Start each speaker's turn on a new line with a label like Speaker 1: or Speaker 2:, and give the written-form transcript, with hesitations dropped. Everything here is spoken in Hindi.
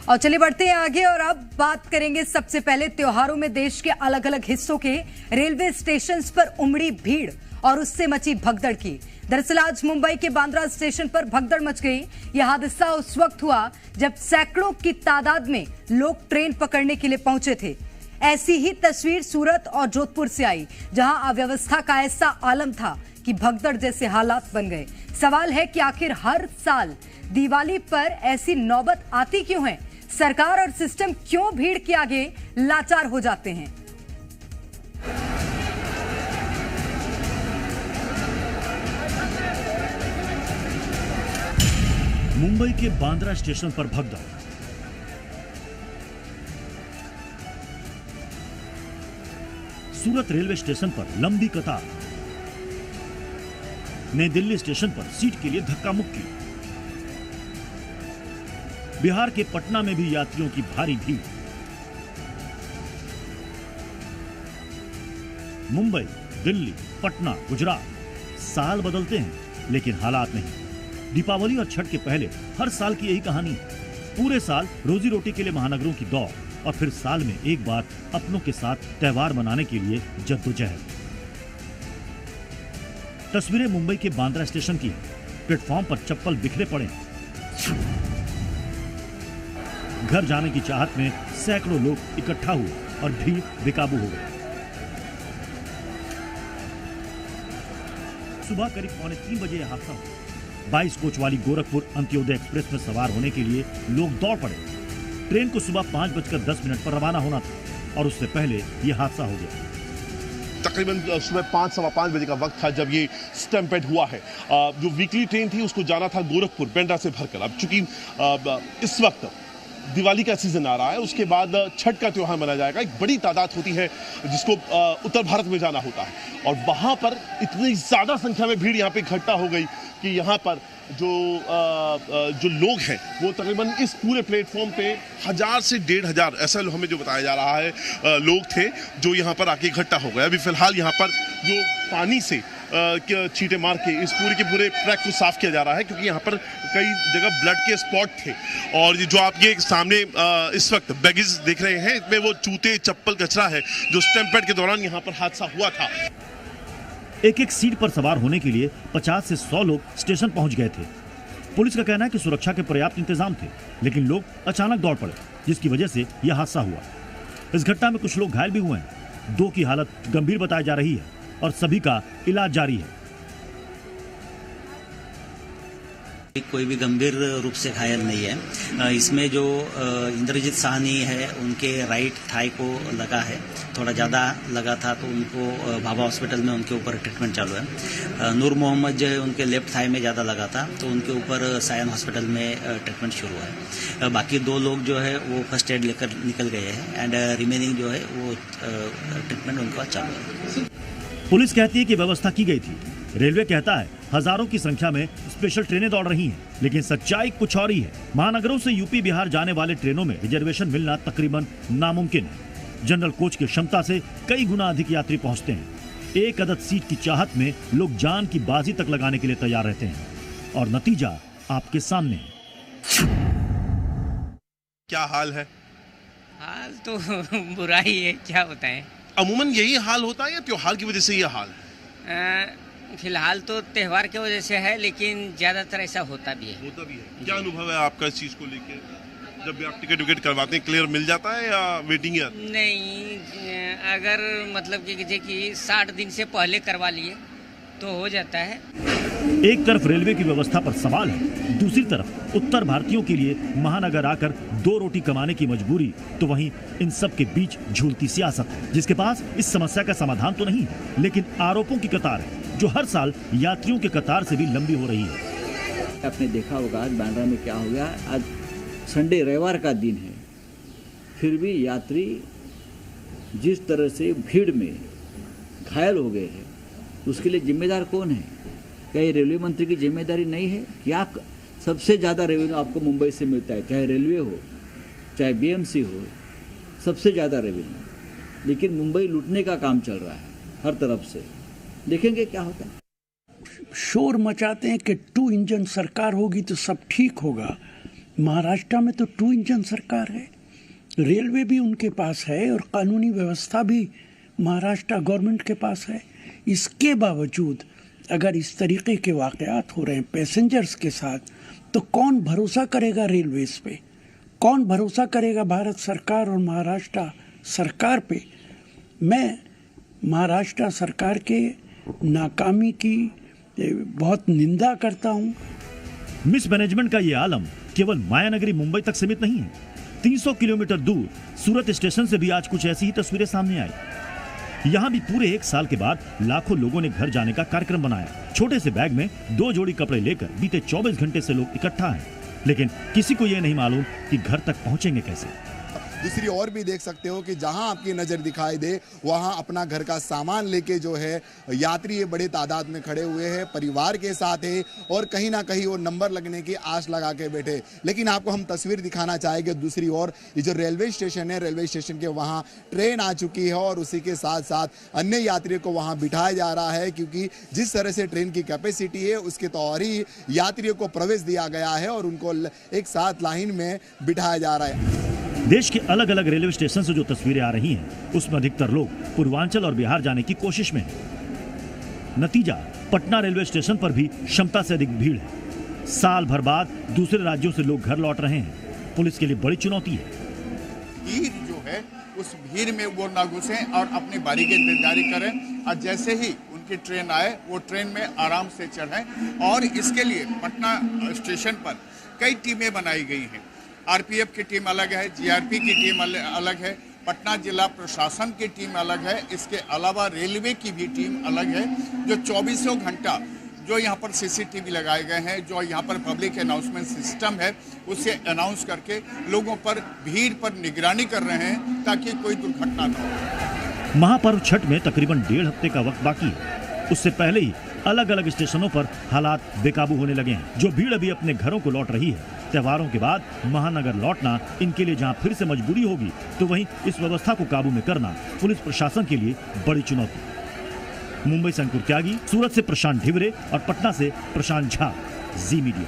Speaker 1: और चलिए बढ़ते हैं आगे और अब बात करेंगे सबसे पहले त्योहारों में देश के अलग अलग हिस्सों के रेलवे स्टेशन पर उमड़ी भीड़ और उससे मची भगदड़ की। दरअसल आज मुंबई के बांद्रा स्टेशन पर भगदड़ मच गई। यह हादसा उस वक्त हुआ जब सैकड़ों की तादाद में लोग ट्रेन पकड़ने के लिए पहुंचे थे। ऐसी ही तस्वीर सूरत और जोधपुर से आई, जहां अव्यवस्था का ऐसा आलम था कि भगदड़ जैसे हालात बन गए। सवाल है कि आखिर हर साल दिवाली पर ऐसी नौबत आती क्यों है? सरकार और सिस्टम क्यों भीड़ के आगे लाचार हो जाते हैं?
Speaker 2: मुंबई के बांद्रा स्टेशन पर भगदड़। सूरत रेलवे स्टेशन पर लंबी कतार। नई दिल्ली स्टेशन पर सीट के लिए धक्का मुक्की। बिहार के पटना में भी यात्रियों की भारी भीड़। मुंबई, दिल्ली, पटना, गुजरात, साल बदलते हैं लेकिन हालात नहीं। दीपावली और छठ के पहले हर साल की यही कहानी। पूरे साल रोजी रोटी के लिए महानगरों की दौड़ और फिर साल में एक बार अपनों के साथ त्योहार मनाने के लिए जद्दोजहद। तस्वीरें मुंबई के बांद्रा स्टेशन की। प्लेटफॉर्म पर चप्पल बिखरे पड़े। घर जाने की चाहत में सैकड़ों लोग इकट्ठा हुए और भीड़ बेकाबू हो गई। सुबह करीब 2:45 बजे यह हादसा हुआ। 22 कोच वाली गोरखपुर अंत्योदय एक्सप्रेस में सवार होने के लिए लोग दौड़ पड़े। ट्रेन को सुबह 5:10 पर रवाना होना था और उससे पहले यह हादसा हो गया।
Speaker 3: तकरीबन सुबह 5, सवा 5 बजे का वक्त था जब ये स्टैम्पेड हुआ है। जो वीकली ट्रेन थी उसको जाना था गोरखपुर बांद्रा से भरकर। अब चूंकि इस वक्त दिवाली का सीजन आ रहा है, उसके बाद छठ का त्योहार मनाया जाएगा। एक बड़ी तादाद होती है जिसको उत्तर भारत में जाना होता है और वहां पर इतनी ज्यादा संख्या में भीड़ यहाँ पे इकट्ठा हो गई कि यहाँ पर जो लोग हैं वो तकरीबन इस पूरे प्लेटफॉर्म पे 1000 से 1500 ऐसा हमें जो बताया जा रहा है लोग थे जो यहाँ पर आके इकट्ठा हो गए। अभी फिलहाल यहाँ पर जो पानी से छींटे मार के इस पूरे ट्रैक को साफ किया जा रहा है, क्योंकि यहाँ पर कई जगह ब्लड के स्पॉट थे। और जो आप ये सामने इस वक्त बैगेज देख रहे हैं, इसमें वो जूते, चप्पल, कचरा है जो स्टैम्पेड के दौरान यहाँ पर हादसा हुआ था।
Speaker 2: एक एक सीट पर सवार होने के लिए 50 से 100 लोग स्टेशन पहुंच गए थे। पुलिस का कहना है कि सुरक्षा के पर्याप्त इंतजाम थे, लेकिन लोग अचानक दौड़ पड़े, जिसकी वजह से यह हादसा हुआ। इस घटना में कुछ लोग घायल भी हुए हैं। 2 की हालत गंभीर बताई जा रही है और सभी का इलाज जारी है।
Speaker 4: कोई भी गंभीर रूप से घायल नहीं है। इसमें जो इंद्रजीत साहनी है उनके राइट थाई को लगा है, थोड़ा ज़्यादा लगा था तो उनको भाभा हॉस्पिटल में उनके ऊपर ट्रीटमेंट चालू है। नूर मोहम्मद जो है उनके लेफ्ट थाई में ज़्यादा लगा था तो उनके ऊपर सायन हॉस्पिटल में ट्रीटमेंट शुरू है। बाकी 2 लोग जो है वो फर्स्ट एड लेकर निकल गए हैं एंड रिमेनिंग जो है वो ट्रीटमेंट उनका चालू है।
Speaker 2: पुलिस कहती है कि व्यवस्था की गई थी। रेलवे कहता है हजारों की संख्या में स्पेशल ट्रेनें दौड़ रही हैं, लेकिन सच्चाई कुछ और ही है। महानगरों से यूपी बिहार जाने वाले ट्रेनों में रिजर्वेशन मिलना तकरीबन नामुमकिन है। जनरल कोच की क्षमता से कई गुना अधिक यात्री पहुंचते हैं। एक अदद सीट की चाहत में लोग जान की बाजी तक लगाने के लिए तैयार रहते हैं और नतीजा आपके सामने है।
Speaker 3: क्या हाल है?
Speaker 5: हाल तो बुरा ही है, क्या बताएं।
Speaker 3: अमूमन यही हाल होता है या त्योहार की वजह से ये हाल है?
Speaker 5: फिलहाल तो त्योहार की वजह से है, लेकिन ज्यादातर ऐसा होता भी है।
Speaker 3: क्या अनुभव है आपका इस चीज को लेकर? जब भी आप टिकट विकेट करवाते हैं क्लियर मिल जाता है या वेटिंग है?
Speaker 5: नहीं, अगर मतलब कि 60 दिन से पहले करवा लिए तो हो जाता है।
Speaker 2: एक तरफ रेलवे की व्यवस्था पर सवाल है, दूसरी तरफ उत्तर भारतीयों के लिए महानगर आकर 2 रोटी कमाने की मजबूरी, तो वहीं इन सब के बीच झूलती सियासत, जिसके पास इस समस्या का समाधान तो नहीं है, लेकिन आरोपों की कतार है जो हर साल यात्रियों के कतार से भी लंबी हो रही है।
Speaker 6: आपने देखा होगा आज बांद्रा में क्या हो गया। आज संडे रविवार का दिन है, फिर भी यात्री जिस तरह से भीड़ में घायल हो गए हैं, उसके लिए जिम्मेदार कौन है? क्या ये रेलवे मंत्री की जिम्मेदारी नहीं है? क्या सबसे ज़्यादा रेवेन्यू आपको मुंबई से मिलता है, चाहे रेलवे हो चाहे बीएमसी हो, सबसे ज़्यादा रेवेन्यू, लेकिन मुंबई लूटने का काम चल रहा है हर तरफ से। देखेंगे क्या होता है।
Speaker 7: शोर मचाते हैं कि 2 इंजन सरकार होगी तो सब ठीक होगा। महाराष्ट्र में तो 2 इंजन सरकार है, रेलवे भी उनके पास है और कानूनी व्यवस्था भी महाराष्ट्र गवर्नमेंट के पास है। इसके बावजूद अगर इस तरीके के वाक़यात हो रहे हैं पैसेंजर्स के साथ, तो कौन भरोसा करेगा रेलवेज पे? कौन भरोसा करेगा भारत सरकार और महाराष्ट्र सरकार पे? मैं महाराष्ट्र सरकार के नाकामी की बहुत निंदा करता हूँ।
Speaker 2: मिसमैनेजमेंट का ये आलम केवल मायानगरी मुंबई तक सीमित नहीं है। 300 किलोमीटर दूर सूरत स्टेशन से भी आज कुछ ऐसी ही तस्वीरें सामने आई। यहाँ भी पूरे 1 साल के बाद लाखों लोगों ने घर जाने का कार्यक्रम बनाया। छोटे से बैग में 2 जोड़ी कपड़े लेकर बीते 24 घंटे से लोग इकट्ठा हैं, लेकिन किसी को ये नहीं मालूम कि घर तक पहुंचेंगे कैसे।
Speaker 8: दूसरी ओर भी देख सकते हो कि जहां आपकी नज़र दिखाई दे वहां अपना घर का सामान लेके जो है यात्री ये बड़े तादाद में खड़े हुए हैं, परिवार के साथ है और कहीं ना कहीं वो नंबर लगने की आस लगा के बैठे। लेकिन आपको हम तस्वीर दिखाना चाहेंगे दूसरी ओर, ये जो रेलवे स्टेशन है, रेलवे स्टेशन के वहाँ ट्रेन आ चुकी है और उसी के साथ साथ अन्य यात्रियों को वहाँ बिठाया जा रहा है, क्योंकि जिस तरह से ट्रेन की कैपेसिटी है उसके तौर ही यात्रियों को प्रवेश दिया गया है और उनको एक साथ लाइन में बिठाया जा रहा है।
Speaker 2: देश के अलग अलग रेलवे स्टेशन से जो तस्वीरें आ रही हैं, उसमें अधिकतर लोग पूर्वांचल और बिहार जाने की कोशिश में हैं। नतीजा, पटना रेलवे स्टेशन पर भी क्षमता से अधिक भीड़ है। साल भर बाद दूसरे राज्यों से लोग घर लौट रहे हैं। पुलिस के लिए बड़ी चुनौती है।
Speaker 9: भीड़ जो है उस भीड़ में वो ना घुसें और अपनी बारी की इंतजारी करें और जैसे ही उनकी ट्रेन आए वो ट्रेन में आराम से चढ़ें। और इसके लिए पटना स्टेशन पर कई टीमें बनाई गई हैं। आरपीएफ की टीम अलग है, जीआरपी की टीम अलग है, पटना जिला प्रशासन की टीम अलग है, इसके अलावा रेलवे की भी टीम अलग है, जो 24 घंटा जो यहाँ पर सीसीटीवी लगाए गए हैं, जो यहाँ पर पब्लिक अनाउंसमेंट सिस्टम है उसे अनाउंस करके लोगों पर भीड़ पर निगरानी कर रहे हैं ताकि कोई दुर्घटना न हो।
Speaker 2: महापर्व छठ में तकरीबन 1.5 हफ्ते का वक्त बाकी है। उससे पहले ही अलग अलग स्टेशनों पर हालात बेकाबू होने लगे हैं। जो भीड़ अभी अपने घरों को लौट रही है, त्योहारों के बाद महानगर लौटना इनके लिए जहां फिर से मजबूरी होगी, तो वहीं इस व्यवस्था को काबू में करना पुलिस प्रशासन के लिए बड़ी चुनौती। मुंबई से अंकुर त्यागी, सूरत से प्रशांत ढिवरे और पटना से प्रशांत झा, जी मीडिया।